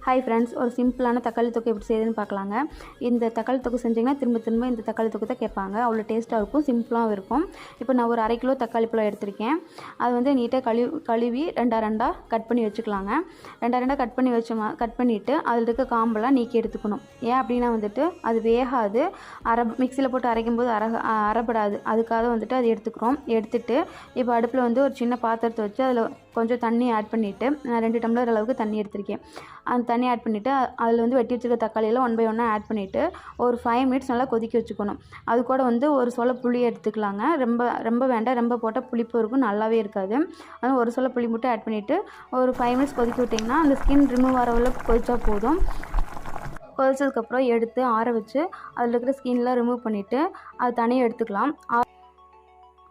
Hi friends, ஒரு சிம்பிளான தக்காளி தொக்கு எப்படி செய்யுதுன்னு பார்க்கலாங்க. இந்த தக்காளி தொக்கு செஞ்சிங்கன்னா திரும்ப இந்த தக்காளி தொக்கு தான் கேட்பாங்க. அவ்வளோ டேஸ்ட்டாக இருக்கும், சிம்பிளாகவும் இருக்கும். இப்போ நான் ஒரு 1/2 கிலோ தக்காளி பழம் எடுத்திருக்கேன். அது வந்து நீட்டாக கழுவி ரெண்டாக கட் பண்ணி வச்சுக்கலாங்க. ரெண்டாக கட் பண்ணிவிட்டு அதில் இருக்க காம்பெல்லாம் நீக்கி எடுத்துக்கணும். ஏன் அப்படின்னா வந்துட்டு அது வேகாது, மிக்சியில் போட்டு அரைக்கும் போது அரைப்படாது. அதுக்காக வந்துட்டு அது எடுத்துட்டு இப்போ அடுப்பில் வந்து ஒரு சின்ன பாத்திரத்தை வச்சு அதில் கொஞ்சம் தண்ணி ஆட் பண்ணிவிட்டு, நான் 2 டம்ளர் அளவுக்கு தண்ணி எடுத்திருக்கேன். அந்த தண்ணி ஆட் பண்ணிவிட்டு அதில் வந்து வெட்டி வச்சுருக்க தக்காளியெல்லாம் 1 பை 1 ஆட் பண்ணிவிட்டு ஒரு 5 மினிட்ஸ் நல்லா கொதிக்க வச்சுக்கணும். அது கூட வந்து ஒரு சொல புளி எடுத்துக்கலாங்க. ரொம்ப வேண்டாம், ரொம்ப போட்டால் புளிப்பு இருக்கும், நல்லாவே இருக்காது. அதனால் ஒரு சொல புளி மட்டும் ஆட் பண்ணிவிட்டு ஒரு 5 மினிட்ஸ் கொதிக்க விட்டிங்கன்னா அந்த ஸ்கின் ரிமூவ் ஆகிறவரை கொதிச்சா போதும். கொதிச்சதுக்கப்புறம் எடுத்து ஆற வச்சு அதில் இருக்கிற ஸ்கின்லாம் ரிமூவ் பண்ணிவிட்டு அது தனியாக எடுத்துக்கலாம்.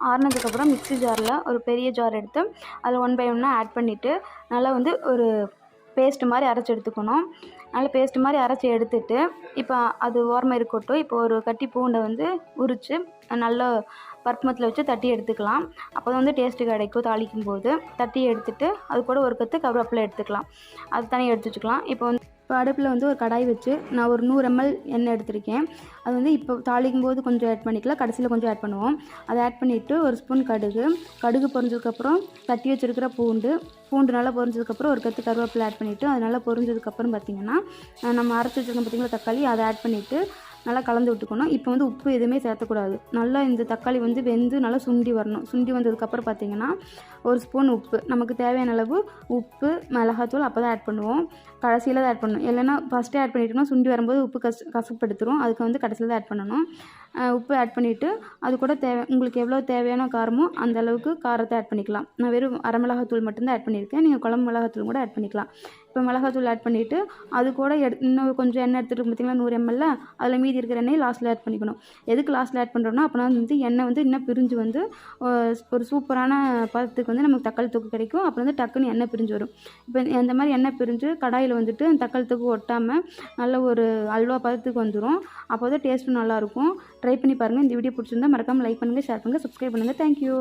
ஆறினதுக்கப்புறம் மிக்ஸி ஜாரில் ஒரு பெரிய ஜார் எடுத்து அதில் 1 பை 1 ஆட் பண்ணிவிட்டு நல்லா வந்து ஒரு பேஸ்ட் மாதிரி அரைச்சி எடுத்துக்கணும். நல்லா பேஸ்ட் மாதிரி அரைச்சி எடுத்துட்டு இப்போ அது ஓரமாக இருக்கட்டும். இப்போ ஒரு கட்டி பூண்டை வந்து உரித்து நல்லா பருப்புமத்தில் வச்சு தட்டி எடுத்துக்கலாம். அப்போ வந்து டேஸ்ட்டு கிடைக்கும். தாளிக்கும் போது தட்டி எடுத்துட்டு அது கூட ஒரு கத்து கருவேப்பிலை எடுத்துக்கலாம். அது தனியாக எடுத்து வச்சுக்கலாம். இப்போ அடுப்பில் வந்து ஒரு கடாய் வச்சு நான் ஒரு 100 ml எண்ணெய் எடுத்திருக்கேன். அது வந்து இப்போ தாளிக்கும் போது கொஞ்சம் ஆட் பண்ணிக்கலாம், கடைசியில் கொஞ்சம் ஆட் பண்ணுவோம். அதை ஆட் பண்ணிவிட்டு ஒரு ஸ்பூன் கடுகு பொரிஞ்சதுக்கப்புறம் தட்டி வச்சுருக்கிற பூண்டு நல்லா பொரிஞ்சதுக்கப்புறம் ஒரு கத்து கருவேப்பிலை ஆட் பண்ணிவிட்டு அது நல்லா பொரிஞ்சதுக்கப்புறம் பார்த்திங்கன்னா நம்ம அரைச்சி வச்சுருக்கோம் பார்த்திங்களா தக்காளி, அதை ஆட் பண்ணிவிட்டு நல்லா கலந்து விட்டுக்கணும். இப்போ வந்து உப்பு எதுவுமே சேர்த்தக்கூடாது. நல்லா இந்த தக்காளி வந்து வெந்து நல்லா சுண்டி வரணும். சுண்டி வந்ததுக்கப்புறம் பார்த்திங்கன்னா ஒரு ஸ்பூன் உப்பு, நமக்கு தேவையான அளவு உப்பு, மிளகாத்தூள் அப்போ தான் ஆட் பண்ணுவோம். கடைசியில் தான் ஆட் பண்ணணும். இல்லைன்னா ஃபஸ்ட்டே ஆட் பண்ணிட்டோம்னா சுண்டி வரும்போது உப்பு கசப்படுத்துரும். அதுக்கு வந்து கடைசியில் தான் ஆட் பண்ணணும். உப்பு ஆட் பண்ணிவிட்டு அது கூட உங்களுக்கு எவ்வளோ தேவையான காரமோ அந்த அளவுக்கு காரத்தை ஆட் பண்ணிக்கலாம். நான் வெறும் அரை மிளகாத்தூள் மட்டும்தான் ஆட் பண்ணியிருக்கேன். நீங்கள் குழம்பு மிளகாத்தூள் கூட ஆட் பண்ணிக்கலாம். இப்போ மிளகாத்தூள் ஆட் பண்ணிவிட்டு அது கூட இன்னும் கொஞ்சம் எண்ணெய் எடுத்துகிட்டு பார்த்திங்கன்னா 100 ml அதில் மீதி இருக்கிற எண்ணெய் லாஸ்ட்டில் ஆட் பண்ணிக்கணும். எதுக்கு லாஸ்ட்டில் ஆட் பண்ணுறோம்னா அப்போனா வந்து எண்ணெய் வந்து இன்னும் பிரிஞ்சு வந்து ஒரு சூப்பரான பதத்துக்கு வந்து நமக்கு தக்காளி தொக்கு கிடைக்கும். அப்புறம் வந்து டக்குன்னு எண்ணெய் பிரிஞ்சு வரும். இப்போ அந்த மாதிரி எண்ணெய் பிரிஞ்சு கடாயில் வந்துட்டு தக்காளி தொக்கு ஒட்டாமல் நல்ல ஒரு அல்வா பதத்துக்கு வந்துடும். அப்போ தான் டேஸ்ட்டும் நல்லாயிருக்கும். ட்ரை பண்ணி பாருங்கள். இந்த வீடியோ பிடிச்சிருந்தா மறக்காமல் லைக் பண்ணுங்கள், ஷேர் பண்ணுங்கள், சப்ஸ்கிரைப் பண்ணுங்கள். தேங்க்யூ.